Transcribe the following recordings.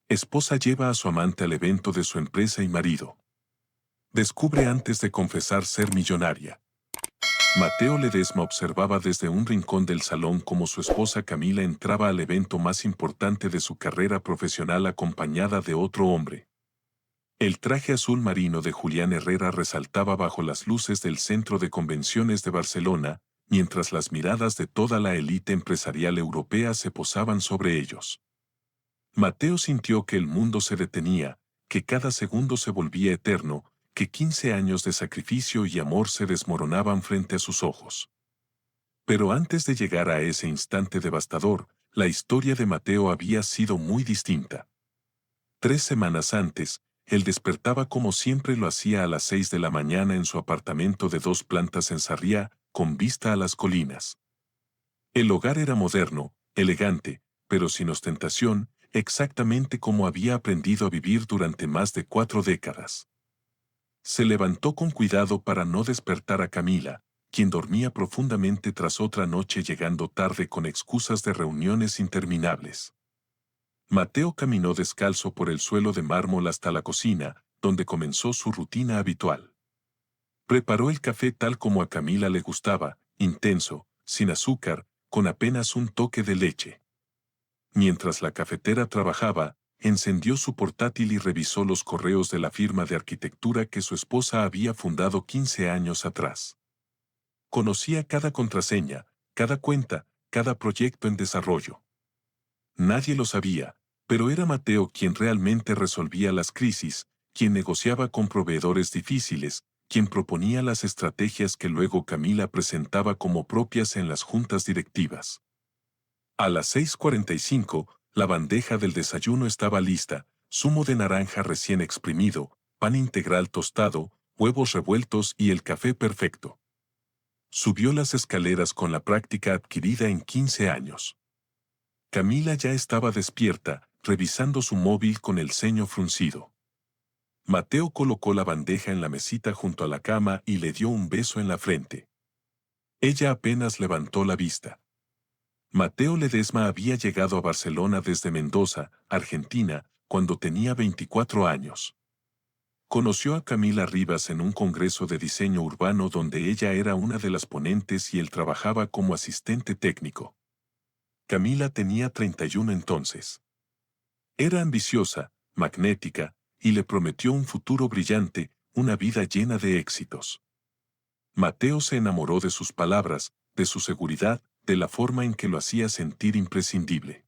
Esposa lleva a su amante al evento de su empresa y marido. Descubre antes de confesar ser millonaria. Mateo Ledesma observaba desde un rincón del salón cómo su esposa Camila entraba al evento más importante de su carrera profesional acompañada de otro hombre. El traje azul marino de Julián Herrera resaltaba bajo las luces del Centro de Convenciones de Barcelona, mientras las miradas de toda la élite empresarial europea se posaban sobre ellos. Mateo sintió que el mundo se detenía, que cada segundo se volvía eterno, que 15 años de sacrificio y amor se desmoronaban frente a sus ojos. Pero antes de llegar a ese instante devastador, la historia de Mateo había sido muy distinta. 3 semanas antes, él despertaba como siempre lo hacía a las 6 de la mañana en su apartamento de 2 plantas en Sarriá, con vista a las colinas. El hogar era moderno, elegante, pero sin ostentación, exactamente como había aprendido a vivir durante más de 4 décadas. Se levantó con cuidado para no despertar a Camila, quien dormía profundamente tras otra noche llegando tarde con excusas de reuniones interminables. Mateo caminó descalzo por el suelo de mármol hasta la cocina, donde comenzó su rutina habitual. Preparó el café tal como a Camila le gustaba, intenso, sin azúcar, con apenas un toque de leche. Mientras la cafetera trabajaba, encendió su portátil y revisó los correos de la firma de arquitectura que su esposa había fundado 15 años atrás. Conocía cada contraseña, cada cuenta, cada proyecto en desarrollo. Nadie lo sabía, pero era Mateo quien realmente resolvía las crisis, quien negociaba con proveedores difíciles, quien proponía las estrategias que luego Camila presentaba como propias en las juntas directivas. A las 6:45, la bandeja del desayuno estaba lista, zumo de naranja recién exprimido, pan integral tostado, huevos revueltos y el café perfecto. Subió las escaleras con la práctica adquirida en 15 años. Camila ya estaba despierta, revisando su móvil con el ceño fruncido. Mateo colocó la bandeja en la mesita junto a la cama y le dio un beso en la frente. Ella apenas levantó la vista. Mateo Ledesma había llegado a Barcelona desde Mendoza, Argentina, cuando tenía 24 años. Conoció a Camila Rivas en un congreso de diseño urbano donde ella era una de las ponentes y él trabajaba como asistente técnico. Camila tenía 31 entonces. Era ambiciosa, magnética, y le prometió un futuro brillante, una vida llena de éxitos. Mateo se enamoró de sus palabras, de su seguridad, de la forma en que lo hacía sentir imprescindible.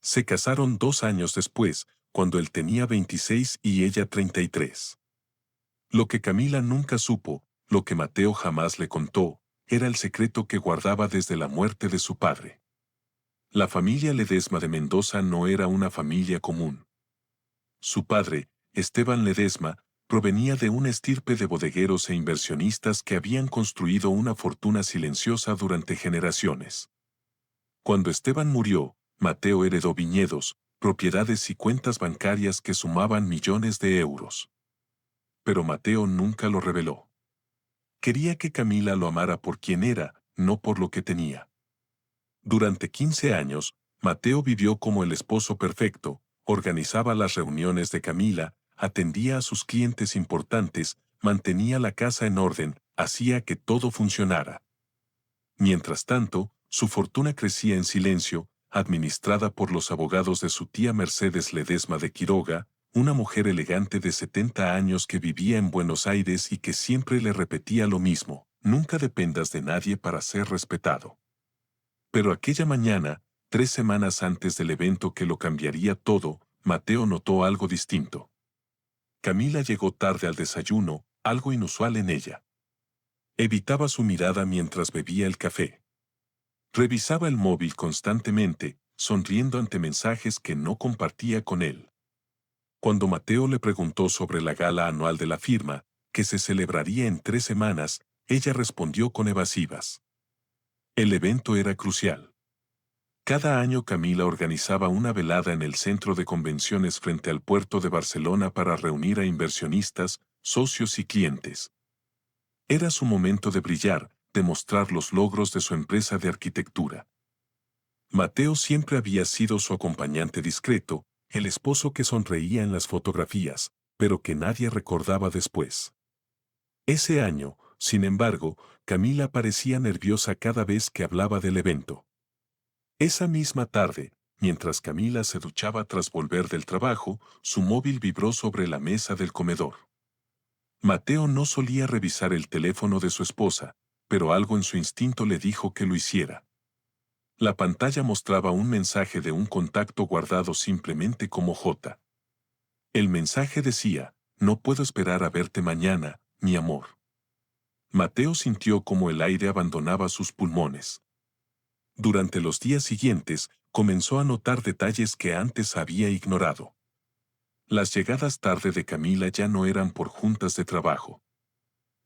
Se casaron 2 años después, cuando él tenía 26 y ella 33. Lo que Camila nunca supo, lo que Mateo jamás le contó, era el secreto que guardaba desde la muerte de su padre. La familia Ledesma de Mendoza no era una familia común. Su padre, Esteban Ledesma, provenía de una estirpe de bodegueros e inversionistas que habían construido una fortuna silenciosa durante generaciones. Cuando Esteban murió, Mateo heredó viñedos, propiedades y cuentas bancarias que sumaban millones de euros. Pero Mateo nunca lo reveló. Quería que Camila lo amara por quien era, no por lo que tenía. Durante 15 años, Mateo vivió como el esposo perfecto, organizaba las reuniones de Camila, atendía a sus clientes importantes, mantenía la casa en orden, hacía que todo funcionara. Mientras tanto, su fortuna crecía en silencio, administrada por los abogados de su tía Mercedes Ledesma de Quiroga, una mujer elegante de 70 años que vivía en Buenos Aires y que siempre le repetía lo mismo: nunca dependas de nadie para ser respetado. Pero aquella mañana, 3 semanas antes del evento que lo cambiaría todo, Mateo notó algo distinto. Camila llegó tarde al desayuno, algo inusual en ella. Evitaba su mirada mientras bebía el café. Revisaba el móvil constantemente, sonriendo ante mensajes que no compartía con él. Cuando Mateo le preguntó sobre la gala anual de la firma, que se celebraría en 3 semanas, ella respondió con evasivas. El evento era crucial. Cada año Camila organizaba una velada en el centro de convenciones frente al puerto de Barcelona para reunir a inversionistas, socios y clientes. Era su momento de brillar, de mostrar los logros de su empresa de arquitectura. Mateo siempre había sido su acompañante discreto, el esposo que sonreía en las fotografías, pero que nadie recordaba después. Ese año, sin embargo, Camila parecía nerviosa cada vez que hablaba del evento. Esa misma tarde, mientras Camila se duchaba tras volver del trabajo, su móvil vibró sobre la mesa del comedor. Mateo no solía revisar el teléfono de su esposa, pero algo en su instinto le dijo que lo hiciera. La pantalla mostraba un mensaje de un contacto guardado simplemente como J. El mensaje decía: "No puedo esperar a verte mañana, mi amor". Mateo sintió como el aire abandonaba sus pulmones. Durante los días siguientes, comenzó a notar detalles que antes había ignorado. Las llegadas tarde de Camila ya no eran por juntas de trabajo.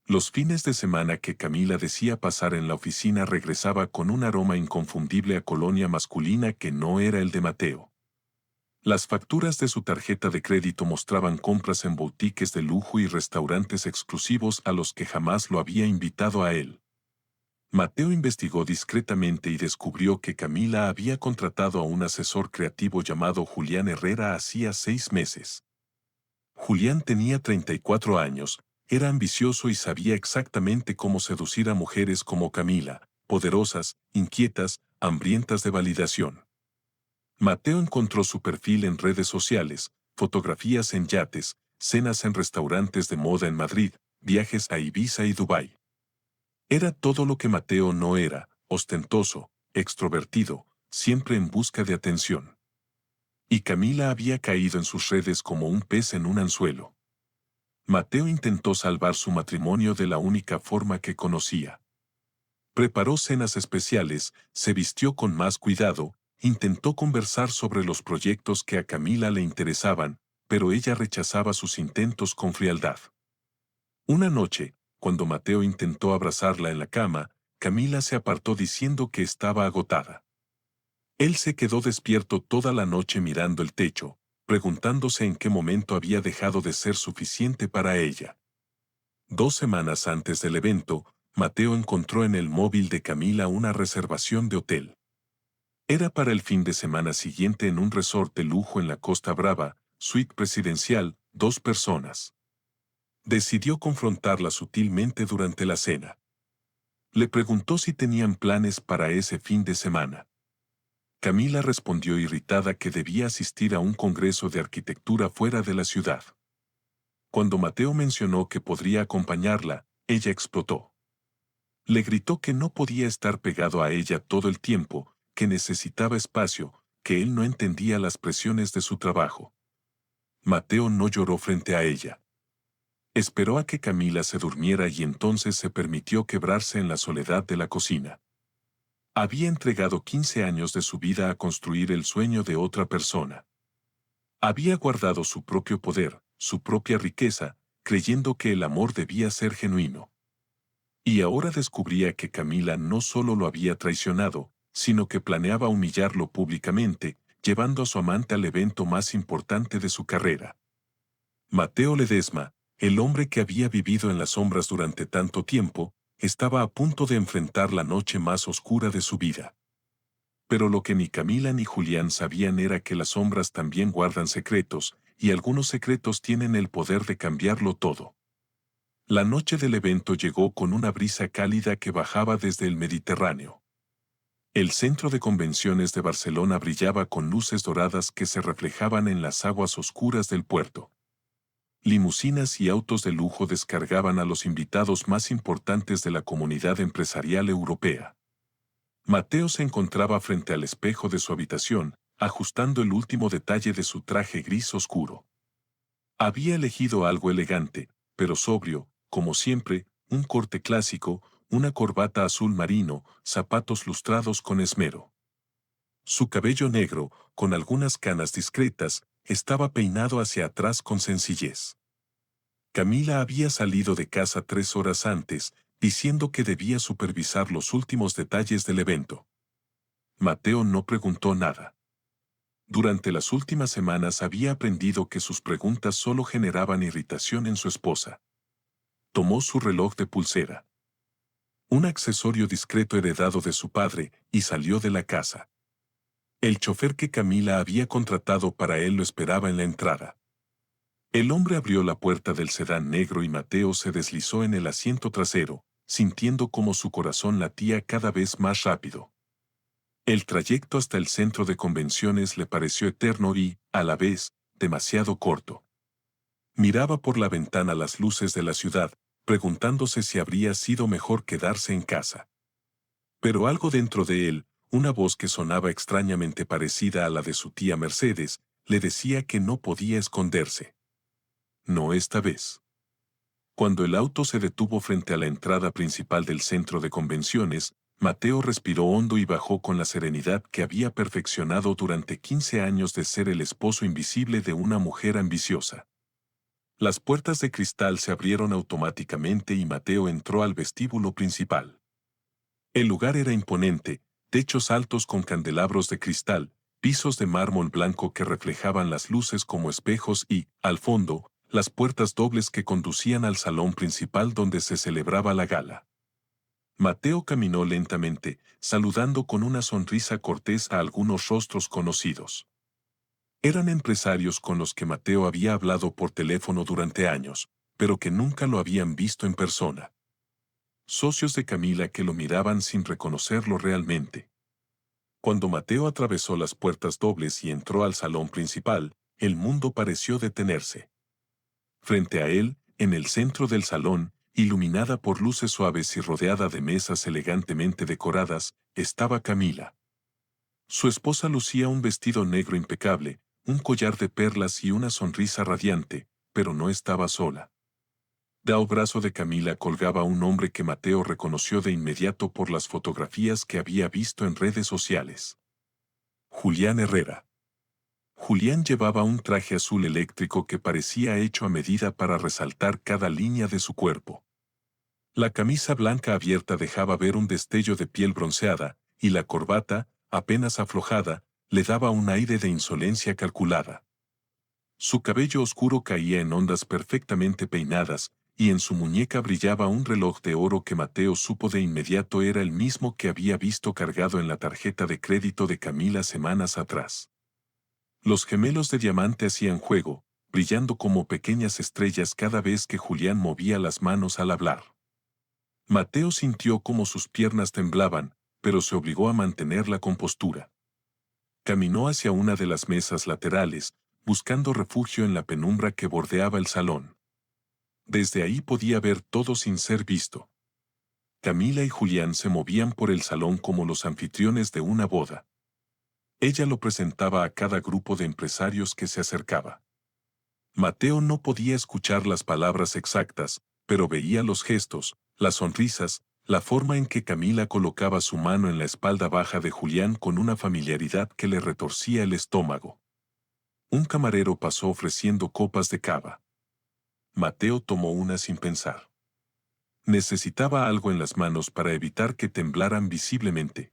Los fines de semana que Camila decía pasar en la oficina regresaba con un aroma inconfundible a colonia masculina que no era el de Mateo. Las facturas de su tarjeta de crédito mostraban compras en boutiques de lujo y restaurantes exclusivos a los que jamás lo había invitado a él. Mateo investigó discretamente y descubrió que Camila había contratado a un asesor creativo llamado Julián Herrera hacía 6 meses. Julián tenía 34 años, era ambicioso y sabía exactamente cómo seducir a mujeres como Camila, poderosas, inquietas, hambrientas de validación. Mateo encontró su perfil en redes sociales, fotografías en yates, cenas en restaurantes de moda en Madrid, viajes a Ibiza y Dubái. Era todo lo que Mateo no era: ostentoso, extrovertido, siempre en busca de atención. Y Camila había caído en sus redes como un pez en un anzuelo. Mateo intentó salvar su matrimonio de la única forma que conocía. Preparó cenas especiales, se vistió con más cuidado, intentó conversar sobre los proyectos que a Camila le interesaban, pero ella rechazaba sus intentos con frialdad. Una noche, cuando Mateo intentó abrazarla en la cama, Camila se apartó diciendo que estaba agotada. Él se quedó despierto toda la noche mirando el techo, preguntándose en qué momento había dejado de ser suficiente para ella. 2 semanas antes del evento, Mateo encontró en el móvil de Camila una reservación de hotel. Era para el fin de semana siguiente en un resort de lujo en la Costa Brava, suite presidencial, 2 personas. Decidió confrontarla sutilmente durante la cena. Le preguntó si tenían planes para ese fin de semana. Camila respondió irritada que debía asistir a un congreso de arquitectura fuera de la ciudad. Cuando Mateo mencionó que podría acompañarla, ella explotó. Le gritó que no podía estar pegado a ella todo el tiempo, que necesitaba espacio, que él no entendía las presiones de su trabajo. Mateo no lloró frente a ella. Esperó a que Camila se durmiera y entonces se permitió quebrarse en la soledad de la cocina. Había entregado 15 años de su vida a construir el sueño de otra persona. Había guardado su propio poder, su propia riqueza, creyendo que el amor debía ser genuino. Y ahora descubría que Camila no solo lo había traicionado, sino que planeaba humillarlo públicamente, llevando a su amante al evento más importante de su carrera. Mateo Ledesma, el hombre que había vivido en las sombras durante tanto tiempo, estaba a punto de enfrentar la noche más oscura de su vida. Pero lo que ni Camila ni Julián sabían era que las sombras también guardan secretos, y algunos secretos tienen el poder de cambiarlo todo. La noche del evento llegó con una brisa cálida que bajaba desde el Mediterráneo. El centro de convenciones de Barcelona brillaba con luces doradas que se reflejaban en las aguas oscuras del puerto. Limusinas y autos de lujo descargaban a los invitados más importantes de la comunidad empresarial europea. Mateo se encontraba frente al espejo de su habitación, ajustando el último detalle de su traje gris oscuro. Había elegido algo elegante, pero sobrio, como siempre, un corte clásico, una corbata azul marino, zapatos lustrados con esmero. Su cabello negro, con algunas canas discretas, estaba peinado hacia atrás con sencillez. Camila había salido de casa 3 horas antes, diciendo que debía supervisar los últimos detalles del evento. Mateo no preguntó nada. Durante las últimas semanas había aprendido que sus preguntas solo generaban irritación en su esposa. Tomó su reloj de pulsera, un accesorio discreto heredado de su padre, y salió de la casa. El chofer que Camila había contratado para él lo esperaba en la entrada. El hombre abrió la puerta del sedán negro y Mateo se deslizó en el asiento trasero, sintiendo cómo su corazón latía cada vez más rápido. El trayecto hasta el centro de convenciones le pareció eterno y, a la vez, demasiado corto. Miraba por la ventana las luces de la ciudad, preguntándose si habría sido mejor quedarse en casa. Pero algo dentro de él, una voz que sonaba extrañamente parecida a la de su tía Mercedes, le decía que no podía esconderse. No esta vez. Cuando el auto se detuvo frente a la entrada principal del centro de convenciones, Mateo respiró hondo y bajó con la serenidad que había perfeccionado durante 15 años de ser el esposo invisible de una mujer ambiciosa. Las puertas de cristal se abrieron automáticamente y Mateo entró al vestíbulo principal. El lugar era imponente, techos altos con candelabros de cristal, pisos de mármol blanco que reflejaban las luces como espejos y, al fondo, las puertas dobles que conducían al salón principal donde se celebraba la gala. Mateo caminó lentamente, saludando con una sonrisa cortés a algunos rostros conocidos. Eran empresarios con los que Mateo había hablado por teléfono durante años, pero que nunca lo habían visto en persona. Socios de Camila que lo miraban sin reconocerlo realmente. Cuando Mateo atravesó las puertas dobles y entró al salón principal, el mundo pareció detenerse. Frente a él, en el centro del salón, iluminada por luces suaves y rodeada de mesas elegantemente decoradas, estaba Camila. Su esposa lucía un vestido negro impecable, un collar de perlas y una sonrisa radiante, pero no estaba sola. Del brazo de Camila colgaba un hombre que Mateo reconoció de inmediato por las fotografías que había visto en redes sociales. Julián Herrera. Julián llevaba un traje azul eléctrico que parecía hecho a medida para resaltar cada línea de su cuerpo. La camisa blanca abierta dejaba ver un destello de piel bronceada, y la corbata, apenas aflojada, le daba un aire de insolencia calculada. Su cabello oscuro caía en ondas perfectamente peinadas, y en su muñeca brillaba un reloj de oro que Mateo supo de inmediato era el mismo que había visto cargado en la tarjeta de crédito de Camila semanas atrás. Los gemelos de diamante hacían juego, brillando como pequeñas estrellas cada vez que Julián movía las manos al hablar. Mateo sintió cómo sus piernas temblaban, pero se obligó a mantener la compostura. Caminó hacia una de las mesas laterales, buscando refugio en la penumbra que bordeaba el salón. Desde ahí podía ver todo sin ser visto. Camila y Julián se movían por el salón como los anfitriones de una boda. Ella lo presentaba a cada grupo de empresarios que se acercaba. Mateo no podía escuchar las palabras exactas, pero veía los gestos, las sonrisas, la forma en que Camila colocaba su mano en la espalda baja de Julián con una familiaridad que le retorcía el estómago. Un camarero pasó ofreciendo copas de cava. Mateo tomó una sin pensar. Necesitaba algo en las manos para evitar que temblaran visiblemente.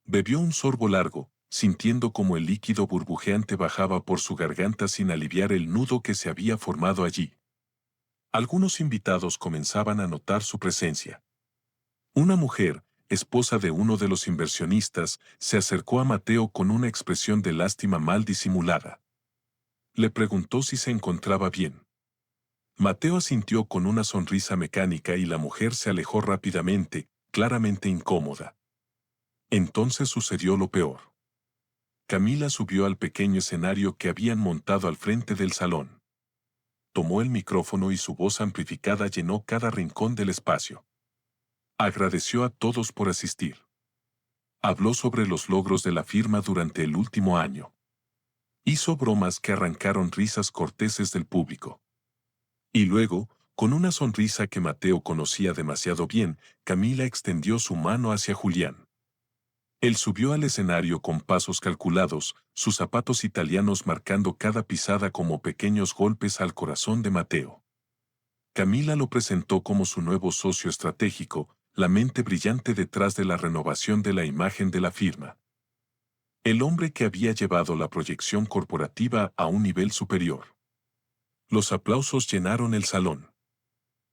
Bebió un sorbo largo, sintiendo como el líquido burbujeante bajaba por su garganta sin aliviar el nudo que se había formado allí. Algunos invitados comenzaban a notar su presencia. Una mujer, esposa de uno de los inversionistas, se acercó a Mateo con una expresión de lástima mal disimulada. Le preguntó si se encontraba bien. Mateo asintió con una sonrisa mecánica y la mujer se alejó rápidamente, claramente incómoda. Entonces sucedió lo peor. Camila subió al pequeño escenario que habían montado al frente del salón. Tomó el micrófono y su voz amplificada llenó cada rincón del espacio. Agradeció a todos por asistir. Habló sobre los logros de la firma durante el último año. Hizo bromas que arrancaron risas corteses del público. Y luego, con una sonrisa que Mateo conocía demasiado bien, Camila extendió su mano hacia Julián. Él subió al escenario con pasos calculados, sus zapatos italianos marcando cada pisada como pequeños golpes al corazón de Mateo. Camila lo presentó como su nuevo socio estratégico, la mente brillante detrás de la renovación de la imagen de la firma. El hombre que había llevado la proyección corporativa a un nivel superior. Los aplausos llenaron el salón.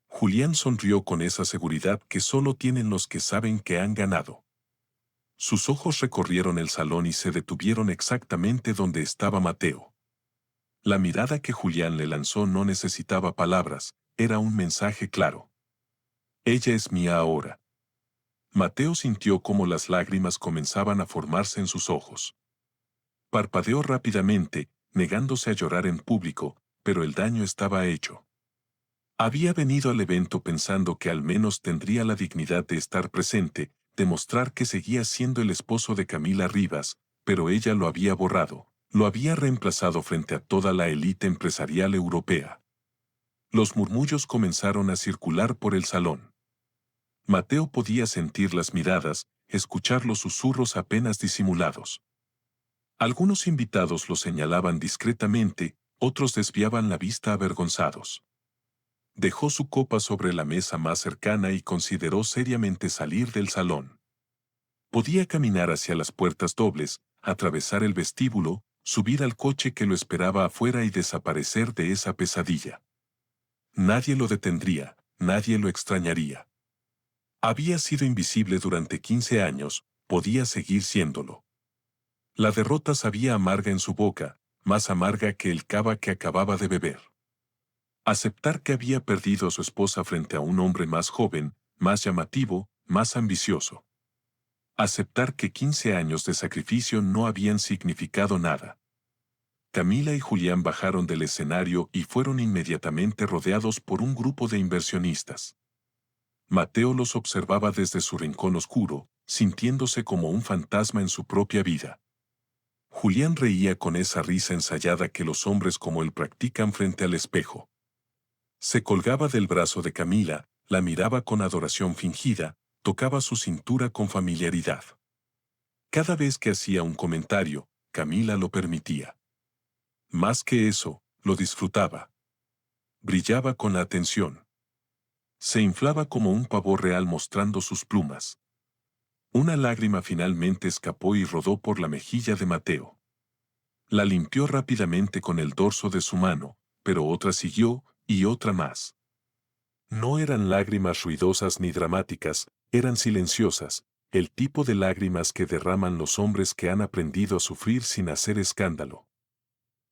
Julián sonrió con esa seguridad que solo tienen los que saben que han ganado. Sus ojos recorrieron el salón y se detuvieron exactamente donde estaba Mateo. La mirada que Julián le lanzó no necesitaba palabras, era un mensaje claro. Ella es mía ahora. Mateo sintió cómo las lágrimas comenzaban a formarse en sus ojos. Parpadeó rápidamente, negándose a llorar en público, pero el daño estaba hecho. Había venido al evento pensando que al menos tendría la dignidad de estar presente, demostrar que seguía siendo el esposo de Camila Rivas, pero ella lo había borrado, lo había reemplazado frente a toda la élite empresarial europea. Los murmullos comenzaron a circular por el salón. Mateo podía sentir las miradas, escuchar los susurros apenas disimulados. Algunos invitados lo señalaban discretamente, otros desviaban la vista avergonzados. Dejó su copa sobre la mesa más cercana y consideró seriamente salir del salón. Podía caminar hacia las puertas dobles, atravesar el vestíbulo, subir al coche que lo esperaba afuera y desaparecer de esa pesadilla. Nadie lo detendría, nadie lo extrañaría. Había sido invisible durante 15 años, podía seguir siéndolo. La derrota sabía amarga en su boca, más amarga que el cava que acababa de beber. Aceptar que había perdido a su esposa frente a un hombre más joven, más llamativo, más ambicioso. Aceptar que 15 años de sacrificio no habían significado nada. Camila y Julián bajaron del escenario y fueron inmediatamente rodeados por un grupo de inversionistas. Mateo los observaba desde su rincón oscuro, sintiéndose como un fantasma en su propia vida. Julián reía con esa risa ensayada que los hombres como él practican frente al espejo. Se colgaba del brazo de Camila, la miraba con adoración fingida, tocaba su cintura con familiaridad. Cada vez que hacía un comentario, Camila lo permitía. Más que eso, lo disfrutaba. Brillaba con la atención. Se inflaba como un pavo real mostrando sus plumas. Una lágrima finalmente escapó y rodó por la mejilla de Mateo. La limpió rápidamente con el dorso de su mano, pero otra siguió, y otra más. No eran lágrimas ruidosas ni dramáticas, eran silenciosas, el tipo de lágrimas que derraman los hombres que han aprendido a sufrir sin hacer escándalo.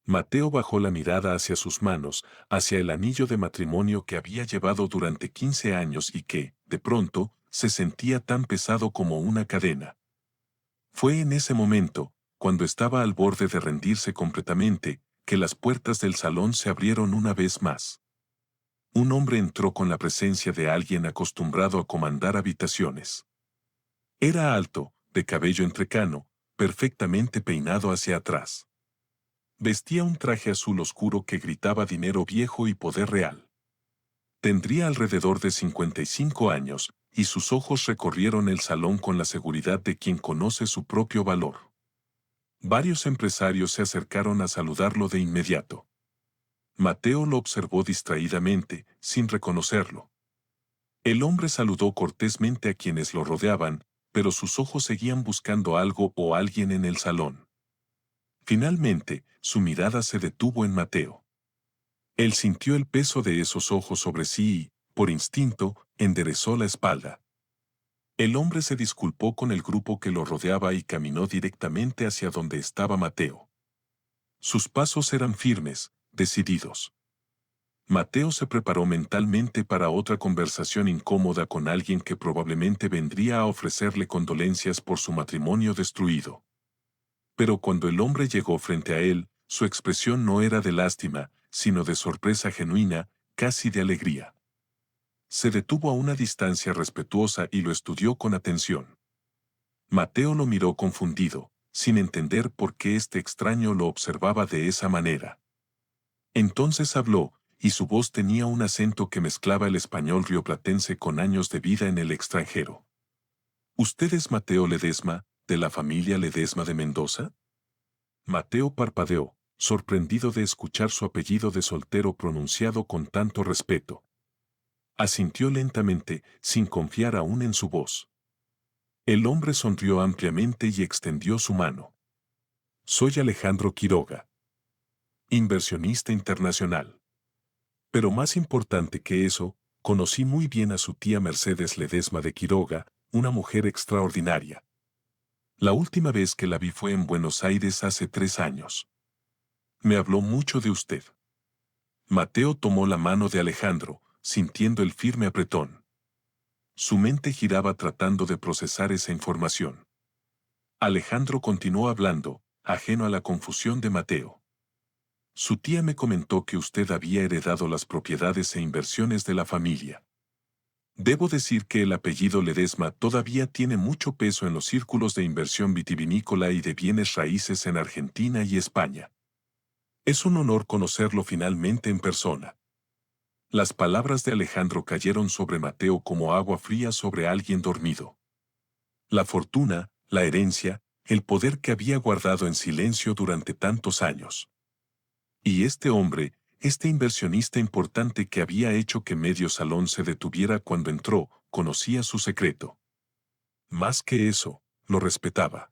Mateo bajó la mirada hacia sus manos, hacia el anillo de matrimonio que había llevado durante 15 años y que, de pronto, se sentía tan pesado como una cadena. Fue en ese momento, cuando estaba al borde de rendirse completamente, que las puertas del salón se abrieron una vez más. Un hombre entró con la presencia de alguien acostumbrado a comandar habitaciones. Era alto, de cabello entrecano, perfectamente peinado hacia atrás. Vestía un traje azul oscuro que gritaba dinero viejo y poder real. Tendría alrededor de 55 años, y sus ojos recorrieron el salón con la seguridad de quien conoce su propio valor. Varios empresarios se acercaron a saludarlo de inmediato. Mateo lo observó distraídamente, sin reconocerlo. El hombre saludó cortésmente a quienes lo rodeaban, pero sus ojos seguían buscando algo o alguien en el salón. Finalmente, su mirada se detuvo en Mateo. Él sintió el peso de esos ojos sobre sí y, por instinto, enderezó la espalda. El hombre se disculpó con el grupo que lo rodeaba y caminó directamente hacia donde estaba Mateo. Sus pasos eran firmes, decididos. Mateo se preparó mentalmente para otra conversación incómoda con alguien que probablemente vendría a ofrecerle condolencias por su matrimonio destruido. Pero cuando el hombre llegó frente a él, su expresión no era de lástima, sino de sorpresa genuina, casi de alegría. Se detuvo a una distancia respetuosa y lo estudió con atención. Mateo lo miró confundido, sin entender por qué este extraño lo observaba de esa manera. Entonces habló, y su voz tenía un acento que mezclaba el español rioplatense con años de vida en el extranjero. ¿Usted es Mateo Ledesma, de la familia Ledesma de Mendoza? Mateo parpadeó, sorprendido de escuchar su apellido de soltero pronunciado con tanto respeto. Asintió lentamente, sin confiar aún en su voz. El hombre sonrió ampliamente y extendió su mano. Soy Alejandro Quiroga, inversionista internacional. Pero más importante que eso, conocí muy bien a su tía Mercedes Ledesma de Quiroga, una mujer extraordinaria. La última vez que la vi fue en Buenos Aires hace 3 años. Me habló mucho de usted. Mateo tomó la mano de Alejandro, sintiendo el firme apretón. Su mente giraba tratando de procesar esa información. Alejandro continuó hablando, ajeno a la confusión de Mateo. Su tía me comentó que usted había heredado las propiedades e inversiones de la familia. Debo decir que el apellido Ledesma todavía tiene mucho peso en los círculos de inversión vitivinícola y de bienes raíces en Argentina y España. Es un honor conocerlo finalmente en persona. Las palabras de Alejandro cayeron sobre Mateo como agua fría sobre alguien dormido. La fortuna, la herencia, el poder que había guardado en silencio durante tantos años. Y este hombre, este inversionista importante que había hecho que medio salón se detuviera cuando entró, conocía su secreto. Más que eso, lo respetaba.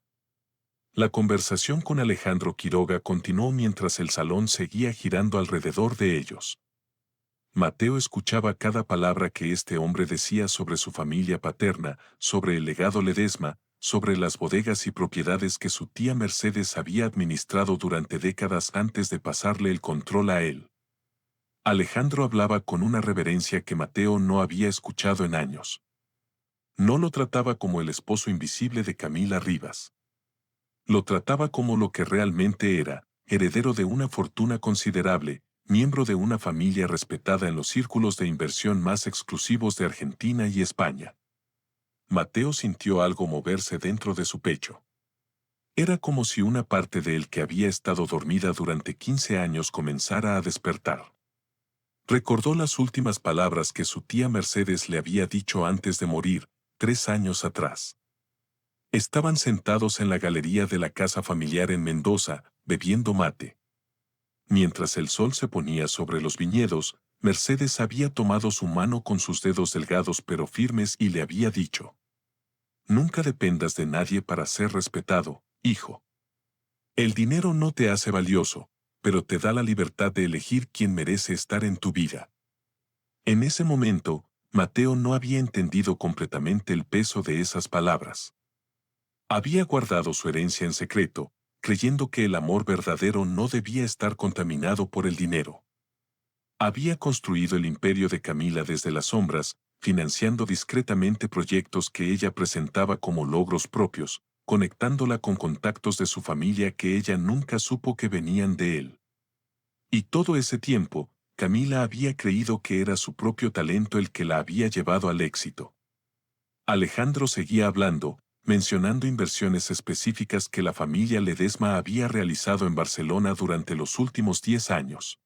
La conversación con Alejandro Quiroga continuó mientras el salón seguía girando alrededor de ellos. Mateo escuchaba cada palabra que este hombre decía sobre su familia paterna, sobre el legado Ledesma, sobre las bodegas y propiedades que su tía Mercedes había administrado durante décadas antes de pasarle el control a él. Alejandro hablaba con una reverencia que Mateo no había escuchado en años. No lo trataba como el esposo invisible de Camila Rivas. Lo trataba como lo que realmente era, heredero de una fortuna considerable, miembro de una familia respetada en los círculos de inversión más exclusivos de Argentina y España. Mateo sintió algo moverse dentro de su pecho. Era como si una parte de él que había estado dormida durante 15 años comenzara a despertar. Recordó las últimas palabras que su tía Mercedes le había dicho antes de morir, 3 años atrás. Estaban sentados en la galería de la casa familiar en Mendoza, bebiendo mate. Mientras el sol se ponía sobre los viñedos, Mercedes había tomado su mano con sus dedos delgados pero firmes y le había dicho: «Nunca dependas de nadie para ser respetado, hijo. El dinero no te hace valioso, pero te da la libertad de elegir quién merece estar en tu vida». En ese momento, Mateo no había entendido completamente el peso de esas palabras. Había guardado su herencia en secreto, creyendo que el amor verdadero no debía estar contaminado por el dinero. Había construido el imperio de Camila desde las sombras, financiando discretamente proyectos que ella presentaba como logros propios, conectándola con contactos de su familia que ella nunca supo que venían de él. Y todo ese tiempo, Camila había creído que era su propio talento el que la había llevado al éxito. Alejandro seguía hablando, mencionando inversiones específicas que la familia Ledesma había realizado en Barcelona durante los últimos 10 años.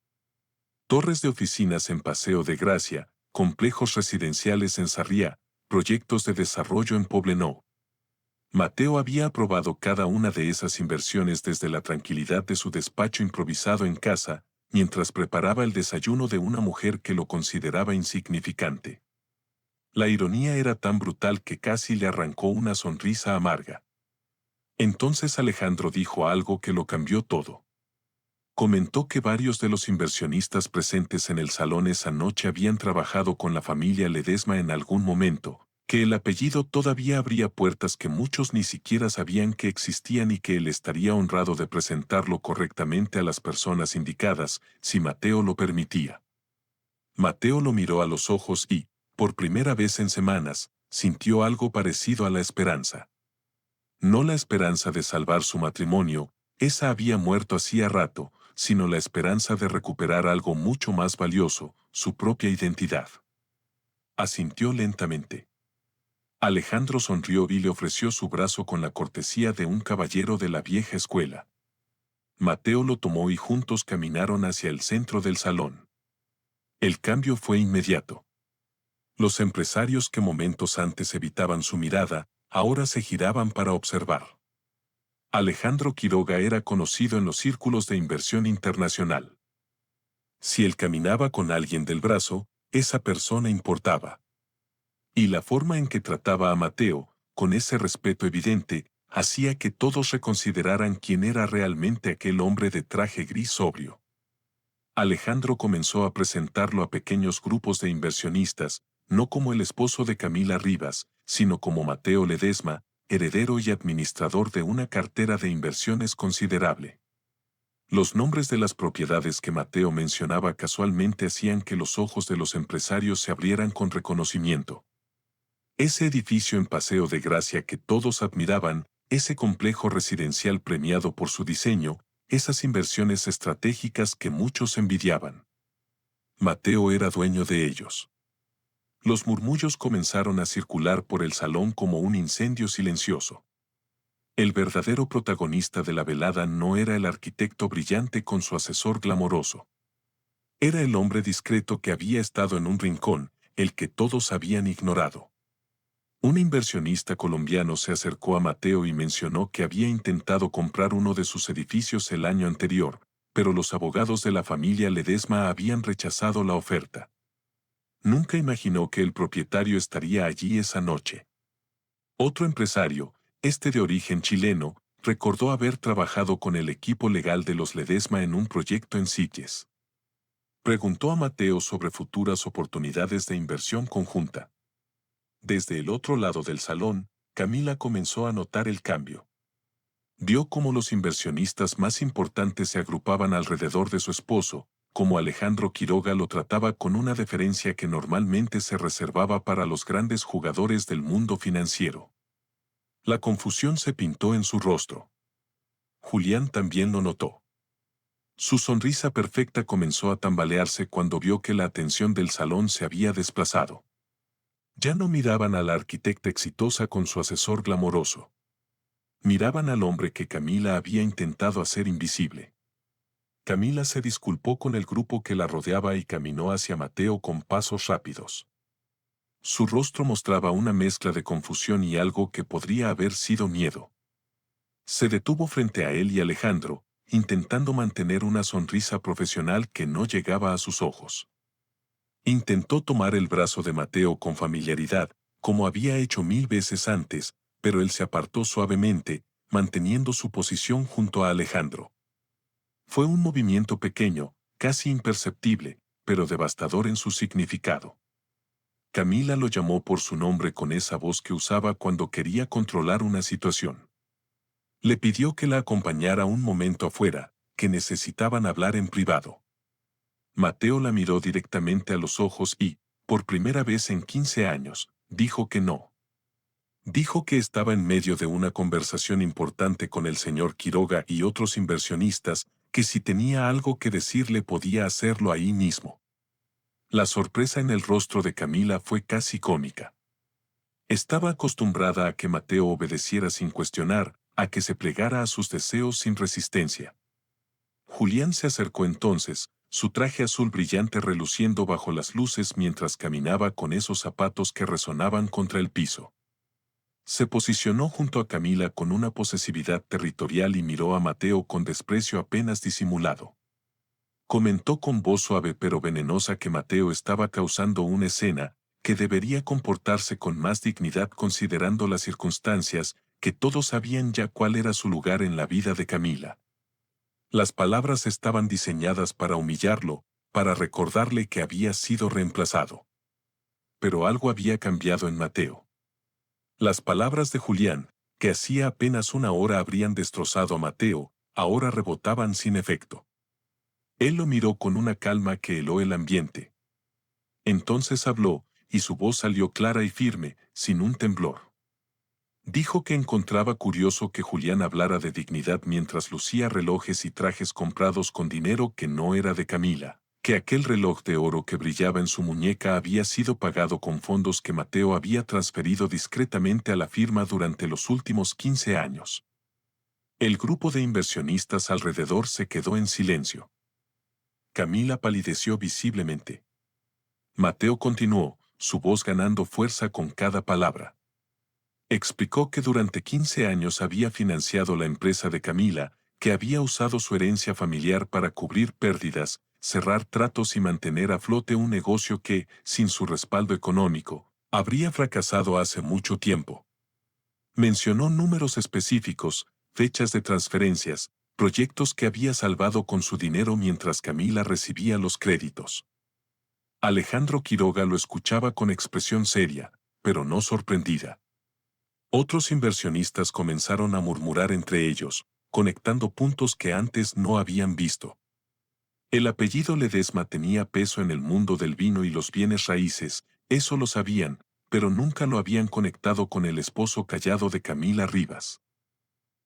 Torres de oficinas en Paseo de Gracia, complejos residenciales en Sarriá, proyectos de desarrollo en Poblenou. Mateo había aprobado cada una de esas inversiones desde la tranquilidad de su despacho improvisado en casa, mientras preparaba el desayuno de una mujer que lo consideraba insignificante. La ironía era tan brutal que casi le arrancó una sonrisa amarga. Entonces Alejandro dijo algo que lo cambió todo. Comentó que varios de los inversionistas presentes en el salón esa noche habían trabajado con la familia Ledesma en algún momento, que el apellido todavía abría puertas que muchos ni siquiera sabían que existían y que él estaría honrado de presentarlo correctamente a las personas indicadas, si Mateo lo permitía. Mateo lo miró a los ojos y, por primera vez en semanas, sintió algo parecido a la esperanza. No la esperanza de salvar su matrimonio, esa había muerto hacía rato, sino la esperanza de recuperar algo mucho más valioso, su propia identidad. Asintió lentamente. Alejandro sonrió y le ofreció su brazo con la cortesía de un caballero de la vieja escuela. Mateo lo tomó y juntos caminaron hacia el centro del salón. El cambio fue inmediato. Los empresarios que momentos antes evitaban su mirada, ahora se giraban para observar. Alejandro Quiroga era conocido en los círculos de inversión internacional. Si él caminaba con alguien del brazo, esa persona importaba. Y la forma en que trataba a Mateo, con ese respeto evidente, hacía que todos reconsideraran quién era realmente aquel hombre de traje gris sobrio. Alejandro comenzó a presentarlo a pequeños grupos de inversionistas, no como el esposo de Camila Rivas, sino como Mateo Ledesma, heredero y administrador de una cartera de inversiones considerable. Los nombres de las propiedades que Mateo mencionaba casualmente hacían que los ojos de los empresarios se abrieran con reconocimiento. Ese edificio en Paseo de Gracia que todos admiraban, ese complejo residencial premiado por su diseño, esas inversiones estratégicas que muchos envidiaban. Mateo era dueño de ellos. Los murmullos comenzaron a circular por el salón como un incendio silencioso. El verdadero protagonista de la velada no era el arquitecto brillante con su asesor glamoroso. Era el hombre discreto que había estado en un rincón, el que todos habían ignorado. Un inversionista colombiano se acercó a Mateo y mencionó que había intentado comprar uno de sus edificios el año anterior, pero los abogados de la familia Ledesma habían rechazado la oferta. Nunca imaginó que el propietario estaría allí esa noche. Otro empresario, este de origen chileno, recordó haber trabajado con el equipo legal de los Ledesma en un proyecto en Sitges. Preguntó a Mateo sobre futuras oportunidades de inversión conjunta. Desde el otro lado del salón, Camila comenzó a notar el cambio. Vio cómo los inversionistas más importantes se agrupaban alrededor de su esposo, como Alejandro Quiroga lo trataba con una deferencia que normalmente se reservaba para los grandes jugadores del mundo financiero. La confusión se pintó en su rostro. Julián también lo notó. Su sonrisa perfecta comenzó a tambalearse cuando vio que la atención del salón se había desplazado. Ya no miraban a la arquitecta exitosa con su asesor glamoroso. Miraban al hombre que Camila había intentado hacer invisible. Camila se disculpó con el grupo que la rodeaba y caminó hacia Mateo con pasos rápidos. Su rostro mostraba una mezcla de confusión y algo que podría haber sido miedo. Se detuvo frente a él y Alejandro, intentando mantener una sonrisa profesional que no llegaba a sus ojos. Intentó tomar el brazo de Mateo con familiaridad, como había hecho 1000 veces antes, pero él se apartó suavemente, manteniendo su posición junto a Alejandro. Fue un movimiento pequeño, casi imperceptible, pero devastador en su significado. Camila lo llamó por su nombre con esa voz que usaba cuando quería controlar una situación. Le pidió que la acompañara un momento afuera, que necesitaban hablar en privado. Mateo la miró directamente a los ojos y, por primera vez en 15 años, dijo que no. Dijo que estaba en medio de una conversación importante con el señor Quiroga y otros inversionistas, que si tenía algo que decirle podía hacerlo ahí mismo. La sorpresa en el rostro de Camila fue casi cómica. Estaba acostumbrada a que Mateo obedeciera sin cuestionar, a que se plegara a sus deseos sin resistencia. Julián se acercó entonces, su traje azul brillante reluciendo bajo las luces mientras caminaba con esos zapatos que resonaban contra el piso. Se posicionó junto a Camila con una posesividad territorial y miró a Mateo con desprecio apenas disimulado. Comentó con voz suave pero venenosa que Mateo estaba causando una escena, que debería comportarse con más dignidad considerando las circunstancias, que todos sabían ya cuál era su lugar en la vida de Camila. Las palabras estaban diseñadas para humillarlo, para recordarle que había sido reemplazado. Pero algo había cambiado en Mateo. Las palabras de Julián, que hacía apenas una hora habrían destrozado a Mateo, ahora rebotaban sin efecto. Él lo miró con una calma que heló el ambiente. Entonces habló, y su voz salió clara y firme, sin un temblor. Dijo que encontraba curioso que Julián hablara de dignidad mientras lucía relojes y trajes comprados con dinero que no era de Camila, que aquel reloj de oro que brillaba en su muñeca había sido pagado con fondos que Mateo había transferido discretamente a la firma durante los últimos 15 años. El grupo de inversionistas alrededor se quedó en silencio. Camila palideció visiblemente. Mateo continuó, su voz ganando fuerza con cada palabra. Explicó que durante 15 años había financiado la empresa de Camila, que había usado su herencia familiar para cubrir pérdidas, cerrar tratos y mantener a flote un negocio que, sin su respaldo económico, habría fracasado hace mucho tiempo. Mencionó números específicos, fechas de transferencias, proyectos que había salvado con su dinero mientras Camila recibía los créditos. Alejandro Quiroga lo escuchaba con expresión seria, pero no sorprendida. Otros inversionistas comenzaron a murmurar entre ellos, conectando puntos que antes no habían visto. El apellido Ledesma tenía peso en el mundo del vino y los bienes raíces, eso lo sabían, pero nunca lo habían conectado con el esposo callado de Camila Rivas.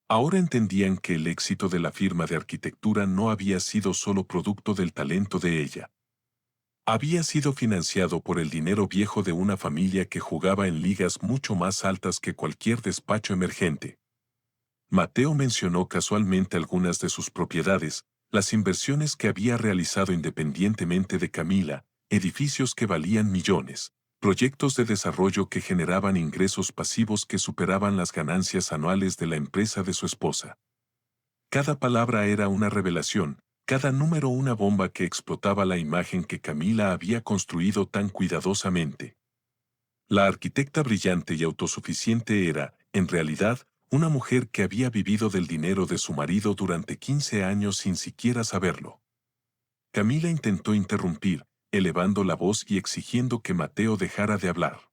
Ahora entendían que el éxito de la firma de arquitectura no había sido solo producto del talento de ella. Había sido financiado por el dinero viejo de una familia que jugaba en ligas mucho más altas que cualquier despacho emergente. Mateo mencionó casualmente algunas de sus propiedades, las inversiones que había realizado independientemente de Camila, edificios que valían millones, proyectos de desarrollo que generaban ingresos pasivos que superaban las ganancias anuales de la empresa de su esposa. Cada palabra era una revelación, cada número una bomba que explotaba la imagen que Camila había construido tan cuidadosamente. La arquitecta brillante y autosuficiente era, en realidad, una mujer que había vivido del dinero de su marido durante 15 años sin siquiera saberlo. Camila intentó interrumpir, elevando la voz y exigiendo que Mateo dejara de hablar.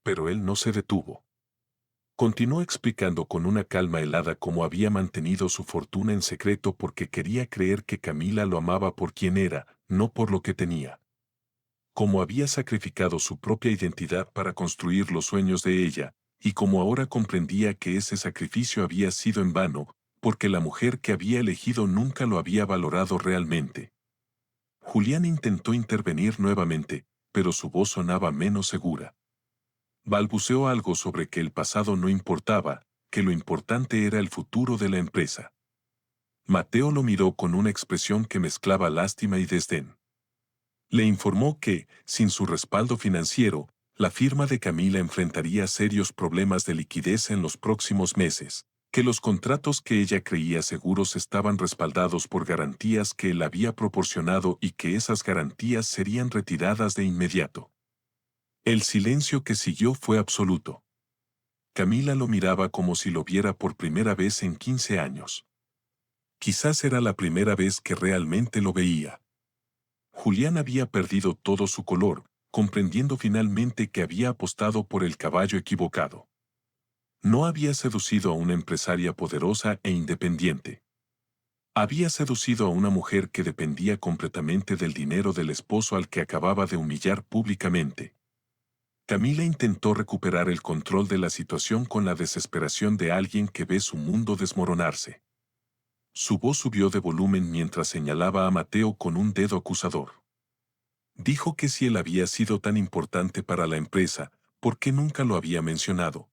Pero él no se detuvo. Continuó explicando con una calma helada cómo había mantenido su fortuna en secreto porque quería creer que Camila lo amaba por quien era, no por lo que tenía. Cómo había sacrificado su propia identidad para construir los sueños de ella, y cómo ahora comprendía que ese sacrificio había sido en vano, porque la mujer que había elegido nunca lo había valorado realmente. Julián intentó intervenir nuevamente, pero su voz sonaba menos segura. Balbuceó algo sobre que el pasado no importaba, que lo importante era el futuro de la empresa. Mateo lo miró con una expresión que mezclaba lástima y desdén. Le informó que, sin su respaldo financiero, la firma de Camila enfrentaría serios problemas de liquidez en los próximos meses, que los contratos que ella creía seguros estaban respaldados por garantías que él había proporcionado y que esas garantías serían retiradas de inmediato. El silencio que siguió fue absoluto. Camila lo miraba como si lo viera por primera vez en 15 años. Quizás era la primera vez que realmente lo veía. Julián había perdido todo su color, comprendiendo finalmente que había apostado por el caballo equivocado. No había seducido a una empresaria poderosa e independiente. Había seducido a una mujer que dependía completamente del dinero del esposo al que acababa de humillar públicamente. Camila intentó recuperar el control de la situación con la desesperación de alguien que ve su mundo desmoronarse. Su voz subió de volumen mientras señalaba a Mateo con un dedo acusador. Dijo que si él había sido tan importante para la empresa, ¿por qué nunca lo había mencionado?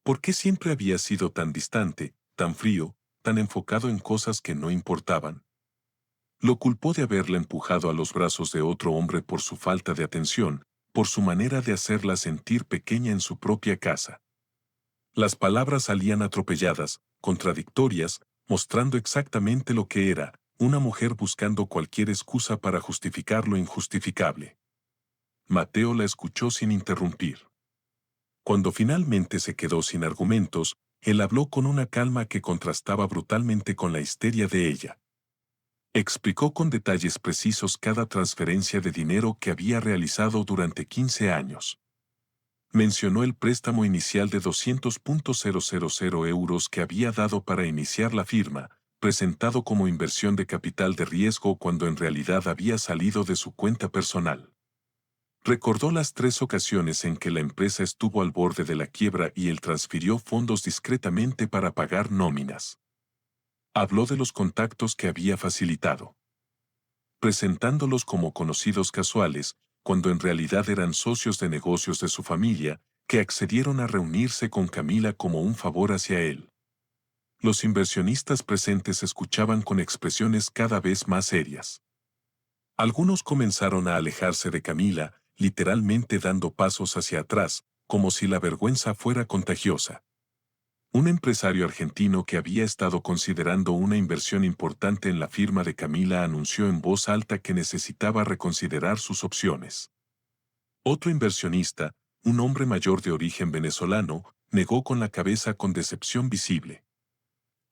¿Por qué siempre había sido tan distante, tan frío, tan enfocado en cosas que no importaban? Lo culpó de haberla empujado a los brazos de otro hombre por su falta de atención, por su manera de hacerla sentir pequeña en su propia casa. Las palabras salían atropelladas, contradictorias, mostrando exactamente lo que era, una mujer buscando cualquier excusa para justificar lo injustificable. Mateo la escuchó sin interrumpir. Cuando finalmente se quedó sin argumentos, él habló con una calma que contrastaba brutalmente con la histeria de ella. Explicó con detalles precisos cada transferencia de dinero que había realizado durante 15 años. Mencionó el préstamo inicial de 200.000 euros que había dado para iniciar la firma, presentado como inversión de capital de riesgo cuando en realidad había salido de su cuenta personal. Recordó las 3 ocasiones en que la empresa estuvo al borde de la quiebra y él transfirió fondos discretamente para pagar nóminas. Habló de los contactos que había facilitado, presentándolos como conocidos casuales, cuando en realidad eran socios de negocios de su familia, que accedieron a reunirse con Camila como un favor hacia él. Los inversionistas presentes escuchaban con expresiones cada vez más serias. Algunos comenzaron a alejarse de Camila, literalmente dando pasos hacia atrás, como si la vergüenza fuera contagiosa. Un empresario argentino que había estado considerando una inversión importante en la firma de Camila anunció en voz alta que necesitaba reconsiderar sus opciones. Otro inversionista, un hombre mayor de origen venezolano, negó con la cabeza con decepción visible.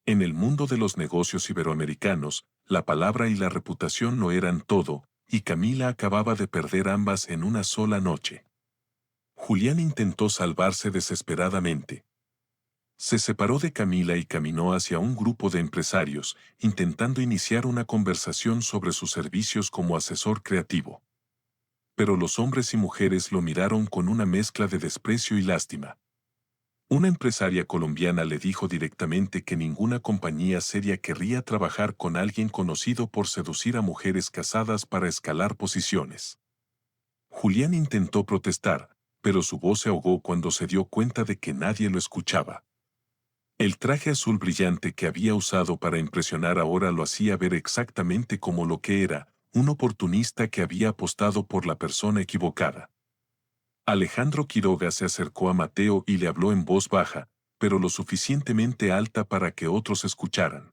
En el mundo de los negocios iberoamericanos, la palabra y la reputación lo eran todo, y Camila acababa de perder ambas en una sola noche. Julián intentó salvarse desesperadamente. Se separó de Camila y caminó hacia un grupo de empresarios, intentando iniciar una conversación sobre sus servicios como asesor creativo. Pero los hombres y mujeres lo miraron con una mezcla de desprecio y lástima. Una empresaria colombiana le dijo directamente que ninguna compañía seria querría trabajar con alguien conocido por seducir a mujeres casadas para escalar posiciones. Julián intentó protestar, pero su voz se ahogó cuando se dio cuenta de que nadie lo escuchaba. El traje azul brillante que había usado para impresionar ahora lo hacía ver exactamente como lo que era, un oportunista que había apostado por la persona equivocada. Alejandro Quiroga se acercó a Mateo y le habló en voz baja, pero lo suficientemente alta para que otros escucharan.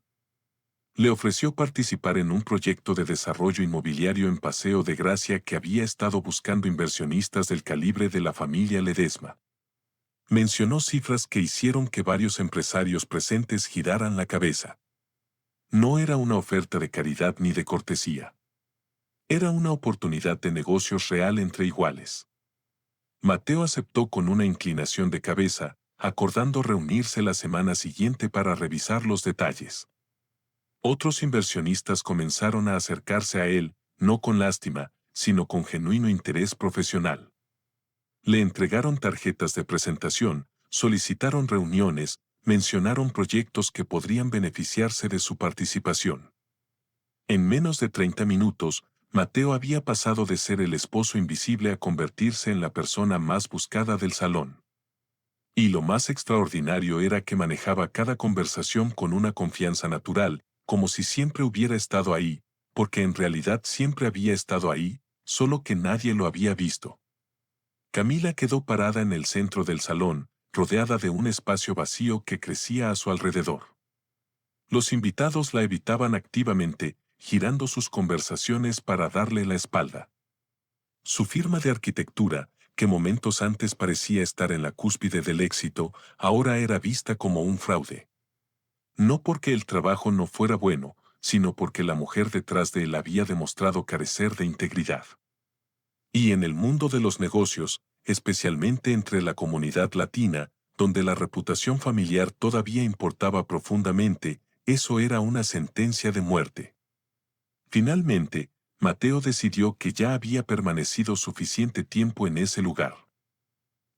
Le ofreció participar en un proyecto de desarrollo inmobiliario en Paseo de Gracia que había estado buscando inversionistas del calibre de la familia Ledesma. Mencionó cifras que hicieron que varios empresarios presentes giraran la cabeza. No era una oferta de caridad ni de cortesía. Era una oportunidad de negocios real entre iguales. Mateo aceptó con una inclinación de cabeza, acordando reunirse la semana siguiente para revisar los detalles. Otros inversionistas comenzaron a acercarse a él, no con lástima, sino con genuino interés profesional. Le entregaron tarjetas de presentación, solicitaron reuniones, mencionaron proyectos que podrían beneficiarse de su participación. En menos de 30 minutos, Mateo había pasado de ser el esposo invisible a convertirse en la persona más buscada del salón. Y lo más extraordinario era que manejaba cada conversación con una confianza natural, como si siempre hubiera estado ahí, porque en realidad siempre había estado ahí, solo que nadie lo había visto. Camila quedó parada en el centro del salón, rodeada de un espacio vacío que crecía a su alrededor. Los invitados la evitaban activamente, girando sus conversaciones para darle la espalda. Su firma de arquitectura, que momentos antes parecía estar en la cúspide del éxito, ahora era vista como un fraude. No porque el trabajo no fuera bueno, sino porque la mujer detrás de él había demostrado carecer de integridad. Y en el mundo de los negocios, especialmente entre la comunidad latina, donde la reputación familiar todavía importaba profundamente, eso era una sentencia de muerte. Finalmente, Mateo decidió que ya había permanecido suficiente tiempo en ese lugar.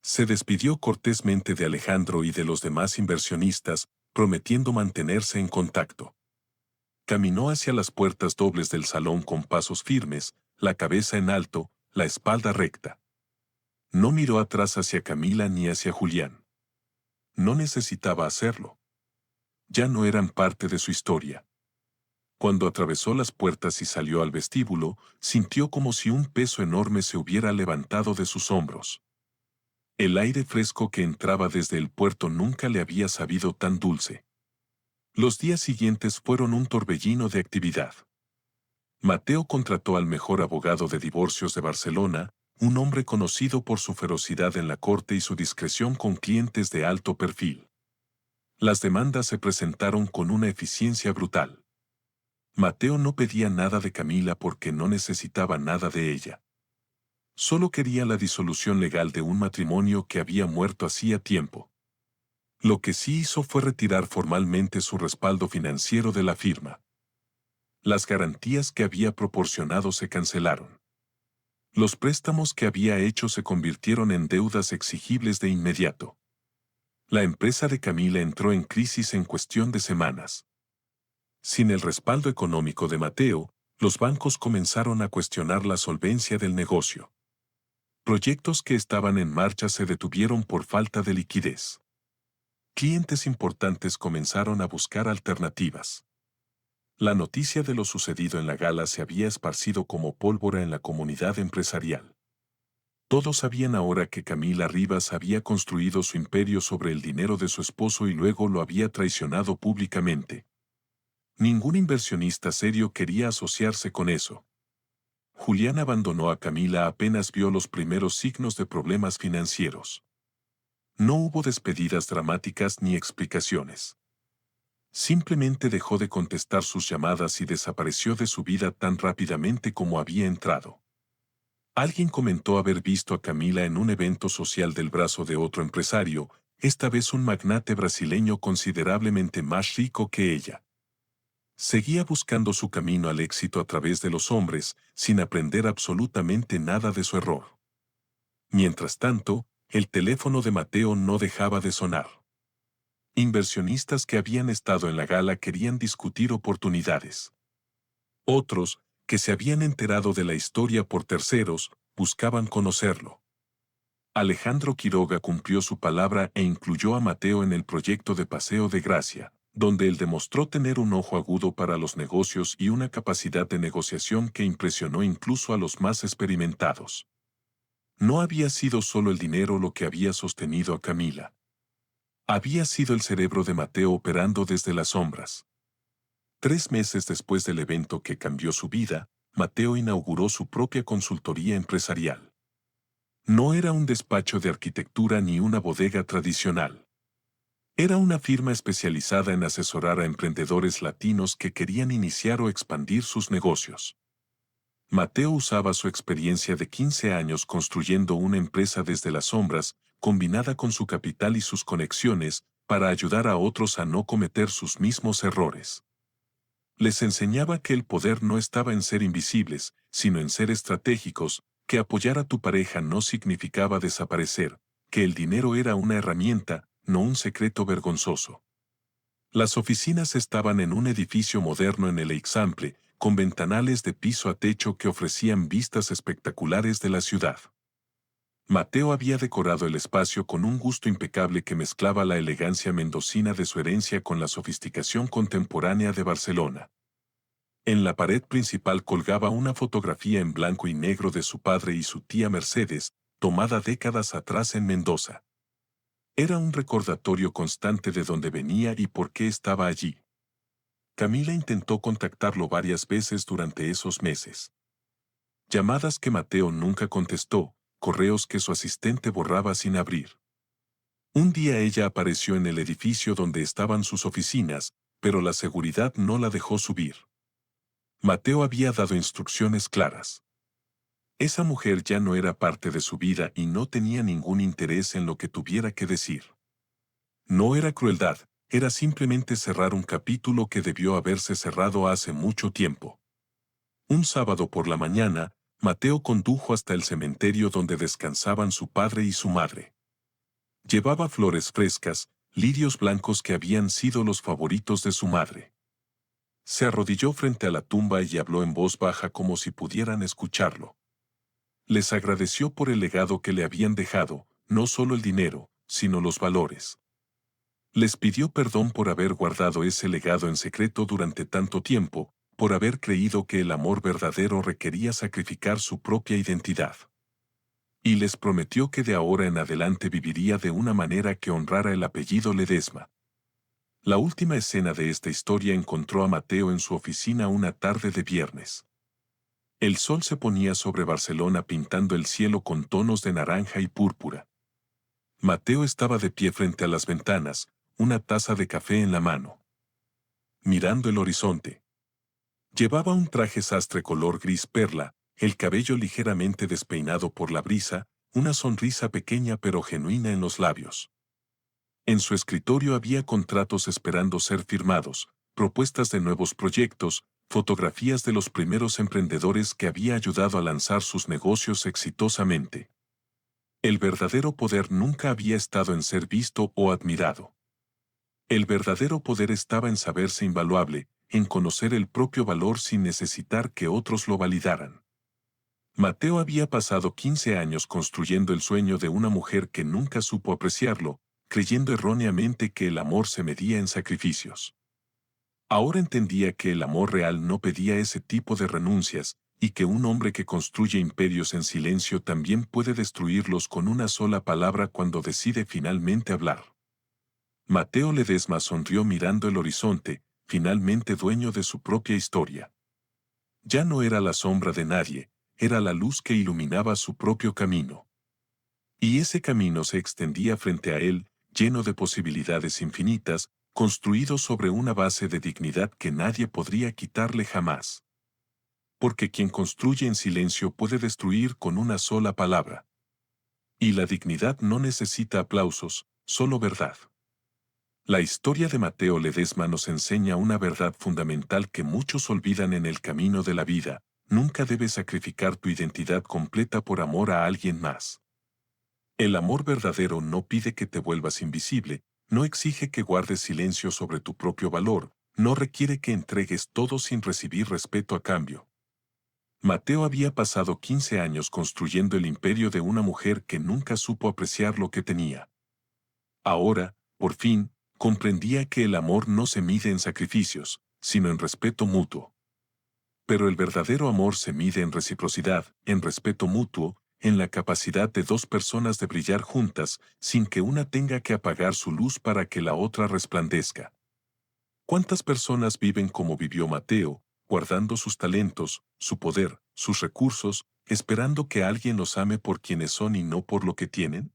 Se despidió cortésmente de Alejandro y de los demás inversionistas, prometiendo mantenerse en contacto. Caminó hacia las puertas dobles del salón con pasos firmes, la cabeza en alto, la espalda recta. No miró atrás hacia Camila ni hacia Julián. No necesitaba hacerlo. Ya no eran parte de su historia. Cuando atravesó las puertas y salió al vestíbulo, sintió como si un peso enorme se hubiera levantado de sus hombros. El aire fresco que entraba desde el puerto nunca le había sabido tan dulce. Los días siguientes fueron un torbellino de actividad. Mateo contrató al mejor abogado de divorcios de Barcelona, un hombre conocido por su ferocidad en la corte y su discreción con clientes de alto perfil. Las demandas se presentaron con una eficiencia brutal. Mateo no pedía nada de Camila porque no necesitaba nada de ella. Solo quería la disolución legal de un matrimonio que había muerto hacía tiempo. Lo que sí hizo fue retirar formalmente su respaldo financiero de la firma. Las garantías que había proporcionado se cancelaron. Los préstamos que había hecho se convirtieron en deudas exigibles de inmediato. La empresa de Camila entró en crisis en cuestión de semanas. Sin el respaldo económico de Mateo, los bancos comenzaron a cuestionar la solvencia del negocio. Proyectos que estaban en marcha se detuvieron por falta de liquidez. Clientes importantes comenzaron a buscar alternativas. La noticia de lo sucedido en la gala se había esparcido como pólvora en la comunidad empresarial. Todos sabían ahora que Camila Rivas había construido su imperio sobre el dinero de su esposo y luego lo había traicionado públicamente. Ningún inversionista serio quería asociarse con eso. Julián abandonó a Camila apenas vio los primeros signos de problemas financieros. No hubo despedidas dramáticas ni explicaciones. Simplemente dejó de contestar sus llamadas y desapareció de su vida tan rápidamente como había entrado. Alguien comentó haber visto a Camila en un evento social del brazo de otro empresario, esta vez un magnate brasileño considerablemente más rico que ella. Seguía buscando su camino al éxito a través de los hombres, sin aprender absolutamente nada de su error. Mientras tanto, el teléfono de Mateo no dejaba de sonar. Inversionistas que habían estado en la gala querían discutir oportunidades. Otros, que se habían enterado de la historia por terceros, buscaban conocerlo. Alejandro Quiroga cumplió su palabra e incluyó a Mateo en el proyecto de Paseo de Gracia, donde él demostró tener un ojo agudo para los negocios y una capacidad de negociación que impresionó incluso a los más experimentados. No había sido solo el dinero lo que había sostenido a Camila. Había sido el cerebro de Mateo operando desde las sombras. 3 meses después del evento que cambió su vida, Mateo inauguró su propia consultoría empresarial. No era un despacho de arquitectura ni una bodega tradicional. Era una firma especializada en asesorar a emprendedores latinos que querían iniciar o expandir sus negocios. Mateo usaba su experiencia de 15 años construyendo una empresa desde las sombras, combinada con su capital y sus conexiones, para ayudar a otros a no cometer sus mismos errores. Les enseñaba que el poder no estaba en ser invisibles, sino en ser estratégicos, que apoyar a tu pareja no significaba desaparecer, que el dinero era una herramienta, no un secreto vergonzoso. Las oficinas estaban en un edificio moderno en el Eixample, con ventanales de piso a techo que ofrecían vistas espectaculares de la ciudad. Mateo había decorado el espacio con un gusto impecable que mezclaba la elegancia mendocina de su herencia con la sofisticación contemporánea de Barcelona. En la pared principal colgaba una fotografía en blanco y negro de su padre y su tía Mercedes, tomada décadas atrás en Mendoza. Era un recordatorio constante de dónde venía y por qué estaba allí. Camila intentó contactarlo varias veces durante esos meses. Llamadas que Mateo nunca contestó, correos que su asistente borraba sin abrir. Un día ella apareció en el edificio donde estaban sus oficinas, pero la seguridad no la dejó subir. Mateo había dado instrucciones claras. Esa mujer ya no era parte de su vida y no tenía ningún interés en lo que tuviera que decir. No era crueldad, era simplemente cerrar un capítulo que debió haberse cerrado hace mucho tiempo. Un sábado por la mañana, Mateo condujo hasta el cementerio donde descansaban su padre y su madre. Llevaba flores frescas, lirios blancos que habían sido los favoritos de su madre. Se arrodilló frente a la tumba y habló en voz baja como si pudieran escucharlo. Les agradeció por el legado que le habían dejado, no solo el dinero, sino los valores. Les pidió perdón por haber guardado ese legado en secreto durante tanto tiempo, por haber creído que el amor verdadero requería sacrificar su propia identidad. Y les prometió que de ahora en adelante viviría de una manera que honrara el apellido Ledesma. La última escena de esta historia encontró a Mateo en su oficina una tarde de viernes. El sol se ponía sobre Barcelona pintando el cielo con tonos de naranja y púrpura. Mateo estaba de pie frente a las ventanas, una taza de café en la mano, mirando el horizonte. Llevaba un traje sastre color gris perla, el cabello ligeramente despeinado por la brisa, una sonrisa pequeña pero genuina en los labios. En su escritorio había contratos esperando ser firmados, propuestas de nuevos proyectos, fotografías de los primeros emprendedores que había ayudado a lanzar sus negocios exitosamente. El verdadero poder nunca había estado en ser visto o admirado. El verdadero poder estaba en saberse invaluable, en conocer el propio valor sin necesitar que otros lo validaran. Mateo había pasado 15 años construyendo el sueño de una mujer que nunca supo apreciarlo, creyendo erróneamente que el amor se medía en sacrificios. Ahora entendía que el amor real no pedía ese tipo de renuncias, y que un hombre que construye imperios en silencio también puede destruirlos con una sola palabra cuando decide finalmente hablar. Mateo Ledesma sonrió mirando el horizonte, finalmente dueño de su propia historia. Ya no era la sombra de nadie, era la luz que iluminaba su propio camino. Y ese camino se extendía frente a él, lleno de posibilidades infinitas, construido sobre una base de dignidad que nadie podría quitarle jamás. porque quien construye en silencio puede destruir con una sola palabra. Y la dignidad no necesita aplausos, solo verdad. La historia de Mateo Ledesma nos enseña una verdad fundamental que muchos olvidan en el camino de la vida: nunca debes sacrificar tu identidad completa por amor a alguien más. El amor verdadero no pide que te vuelvas invisible, no exige que guardes silencio sobre tu propio valor, no requiere que entregues todo sin recibir respeto a cambio. Mateo había pasado 15 años construyendo el imperio de una mujer que nunca supo apreciar lo que tenía. Ahora, por fin, comprendía que el amor no se mide en sacrificios, sino en respeto mutuo. Pero el verdadero amor se mide en reciprocidad, en respeto mutuo, en la capacidad de dos personas de brillar juntas, sin que una tenga que apagar su luz para que la otra resplandezca. ¿Cuántas personas viven como vivió Mateo, guardando sus talentos, su poder, sus recursos, esperando que alguien los ame por quienes son y no por lo que tienen?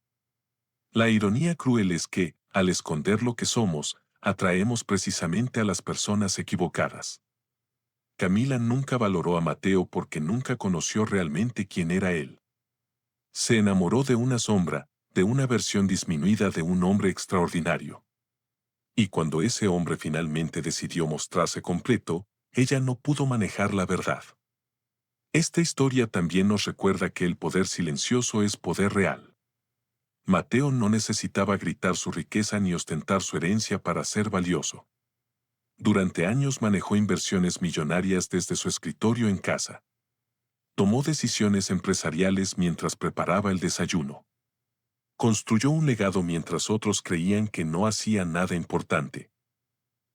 La ironía cruel es que, al esconder lo que somos, atraemos precisamente a las personas equivocadas. Camila nunca valoró a Mateo porque nunca conoció realmente quién era él. Se enamoró de una sombra, de una versión disminuida de un hombre extraordinario. Y cuando ese hombre finalmente decidió mostrarse completo, ella no pudo manejar la verdad. Esta historia también nos recuerda que el poder silencioso es poder real. Mateo no necesitaba gritar su riqueza ni ostentar su herencia para ser valioso. Durante años manejó inversiones millonarias desde su escritorio en casa. Tomó decisiones empresariales mientras preparaba el desayuno. Construyó un legado mientras otros creían que no hacía nada importante.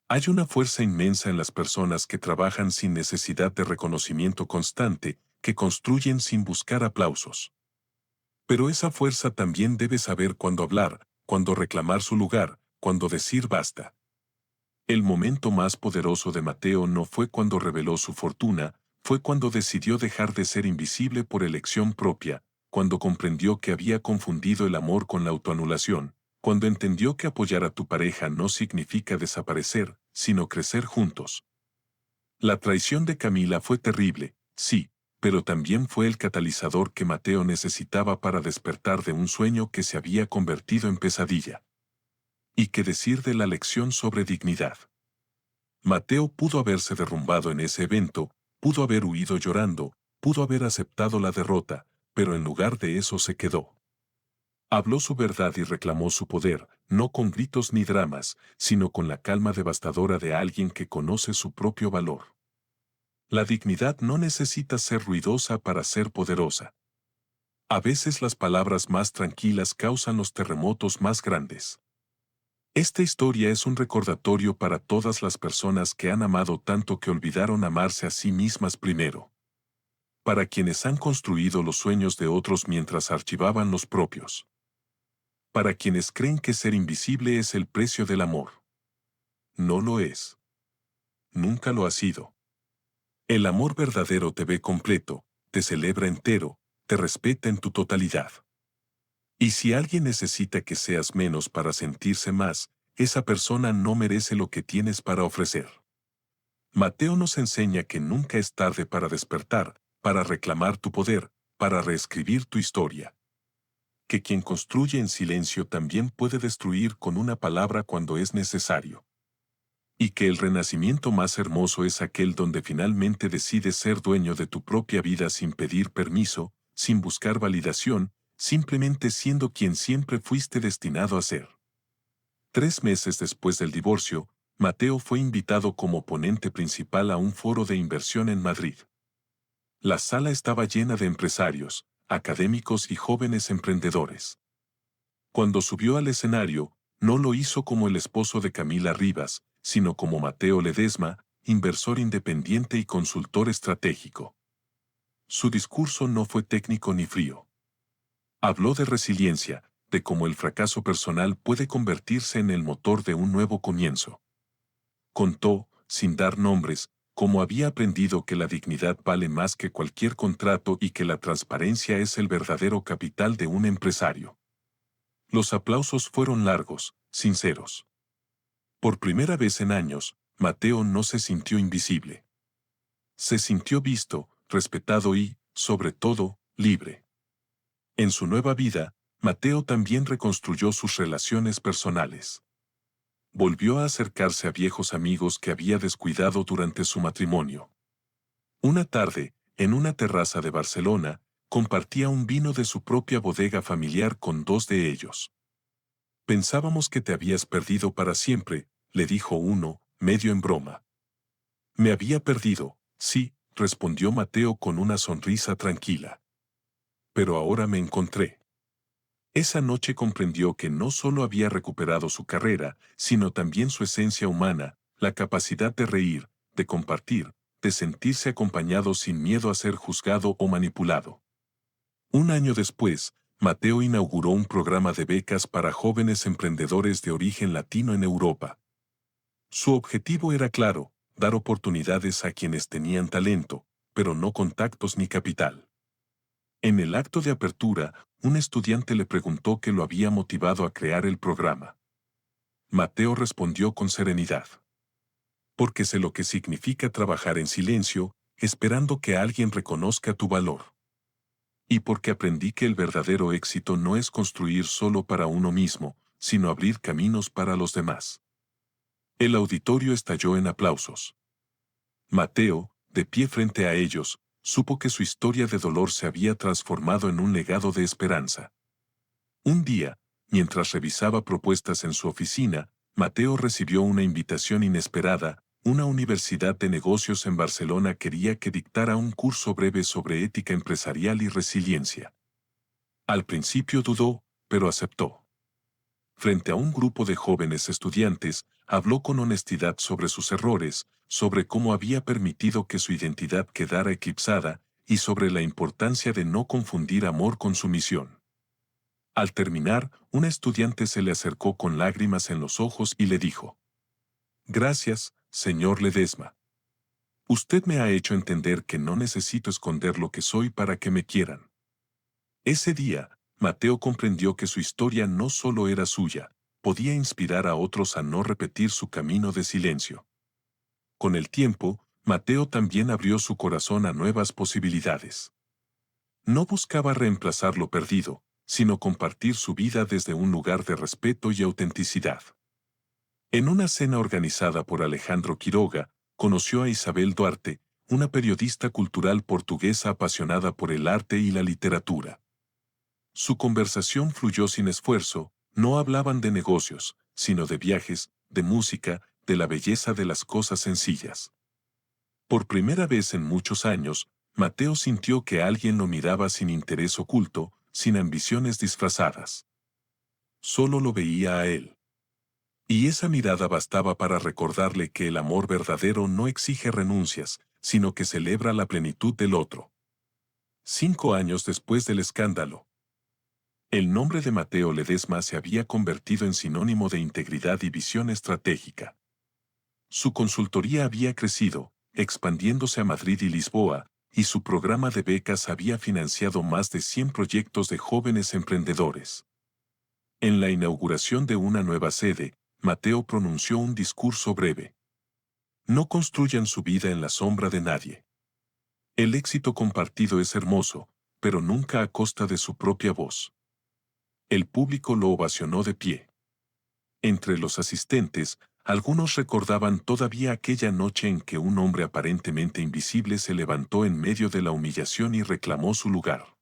Hay una fuerza inmensa en las personas que trabajan sin necesidad de reconocimiento constante, que construyen sin buscar aplausos. Pero esa fuerza también debe saber cuándo hablar, cuándo reclamar su lugar, cuándo decir basta. El momento más poderoso de Mateo no fue cuando reveló su fortuna, fue cuando decidió dejar de ser invisible por elección propia, cuando comprendió que había confundido el amor con la autoanulación, cuando entendió que apoyar a tu pareja no significa desaparecer, sino crecer juntos. La traición de Camila fue terrible, sí, pero también fue el catalizador que Mateo necesitaba para despertar de un sueño que se había convertido en pesadilla. ¿Y qué decir de la lección sobre dignidad? Mateo pudo haberse derrumbado en ese evento, pudo haber huido llorando, pudo haber aceptado la derrota, pero en lugar de eso se quedó. Habló su verdad y reclamó su poder, no con gritos ni dramas, sino con la calma devastadora de alguien que conoce su propio valor. La dignidad no necesita ser ruidosa para ser poderosa. A veces las palabras más tranquilas causan los terremotos más grandes. Esta historia es un recordatorio para todas las personas que han amado tanto que olvidaron amarse a sí mismas primero. Para quienes han construido los sueños de otros mientras archivaban los propios. Para quienes creen que ser invisible es el precio del amor. No lo es. Nunca lo ha sido. El amor verdadero te ve completo, te celebra entero, te respeta en tu totalidad. Y si alguien necesita que seas menos para sentirse más, esa persona no merece lo que tienes para ofrecer. Mateo nos enseña que nunca es tarde para despertar, para reclamar tu poder, para reescribir tu historia. Que quien construye en silencio también puede destruir con una palabra cuando es necesario. Y que el renacimiento más hermoso es aquel donde finalmente decides ser dueño de tu propia vida sin pedir permiso, sin buscar validación, simplemente siendo quien siempre fuiste destinado a ser. 3 meses después del divorcio, Mateo fue invitado como ponente principal a un foro de inversión en Madrid. La sala estaba llena de empresarios, académicos y jóvenes emprendedores. Cuando subió al escenario, no lo hizo como el esposo de Camila Rivas, sino como Mateo Ledesma, inversor independiente y consultor estratégico. Su discurso no fue técnico ni frío. Habló de resiliencia, de cómo el fracaso personal puede convertirse en el motor de un nuevo comienzo. Contó, sin dar nombres, cómo había aprendido que la dignidad vale más que cualquier contrato y que la transparencia es el verdadero capital de un empresario. Los aplausos fueron largos, sinceros. Por primera vez en años, Mateo no se sintió invisible. Se sintió visto, respetado y, sobre todo, libre. En su nueva vida, Mateo también reconstruyó sus relaciones personales. Volvió a acercarse a viejos amigos que había descuidado durante su matrimonio. Una tarde, en una terraza de Barcelona, compartía un vino de su propia bodega familiar con dos de ellos. Pensábamos que te habías perdido para siempre, le dijo uno, medio en broma. Me había perdido, sí, respondió Mateo con una sonrisa tranquila. Pero ahora me encontré. Esa noche comprendió que no solo había recuperado su carrera, sino también su esencia humana, la capacidad de reír, de compartir, de sentirse acompañado sin miedo a ser juzgado o manipulado. Un año después, Mateo inauguró un programa de becas para jóvenes emprendedores de origen latino en Europa. Su objetivo era claro, dar oportunidades a quienes tenían talento, pero no contactos ni capital. En el acto de apertura, un estudiante le preguntó qué lo había motivado a crear el programa. Mateo respondió con serenidad. Porque sé lo que significa trabajar en silencio, esperando que alguien reconozca tu valor. Y porque aprendí que el verdadero éxito no es construir solo para uno mismo, sino abrir caminos para los demás. El auditorio estalló en aplausos. Mateo, de pie frente a ellos, supo que su historia de dolor se había transformado en un legado de esperanza. Un día, mientras revisaba propuestas en su oficina, Mateo recibió una invitación inesperada. Una universidad de negocios en Barcelona quería que dictara un curso breve sobre ética empresarial y resiliencia. Al principio dudó, pero aceptó. Frente a un grupo de jóvenes estudiantes, habló con honestidad sobre sus errores, sobre cómo había permitido que su identidad quedara eclipsada, y sobre la importancia de no confundir amor con sumisión. Al terminar, un estudiante se le acercó con lágrimas en los ojos y le dijo: «Gracias, señor Ledesma. Usted me ha hecho entender que no necesito esconder lo que soy para que me quieran». Ese día, Mateo comprendió que su historia no solo era suya, podía inspirar a otros a no repetir su camino de silencio. Con el tiempo, Mateo también abrió su corazón a nuevas posibilidades. No buscaba reemplazar lo perdido, sino compartir su vida desde un lugar de respeto y autenticidad. En una cena organizada por Alejandro Quiroga, conoció a Isabel Duarte, una periodista cultural portuguesa apasionada por el arte y la literatura. Su conversación fluyó sin esfuerzo, no hablaban de negocios, sino de viajes, de música, de la belleza de las cosas sencillas. Por primera vez en muchos años, Mateo sintió que alguien lo miraba sin interés oculto, sin ambiciones disfrazadas. Solo lo veía a él. Y esa mirada bastaba para recordarle que el amor verdadero no exige renuncias, sino que celebra la plenitud del otro. 5 años después del escándalo, el nombre de Mateo Ledesma se había convertido en sinónimo de integridad y visión estratégica. Su consultoría había crecido, expandiéndose a Madrid y Lisboa, y su programa de becas había financiado más de 100 proyectos de jóvenes emprendedores. En la inauguración de una nueva sede, Mateo pronunció un discurso breve. No construyan su vida en la sombra de nadie. El éxito compartido es hermoso, pero nunca a costa de su propia voz. El público lo ovacionó de pie. Entre los asistentes, algunos recordaban todavía aquella noche en que un hombre aparentemente invisible se levantó en medio de la humillación y reclamó su lugar.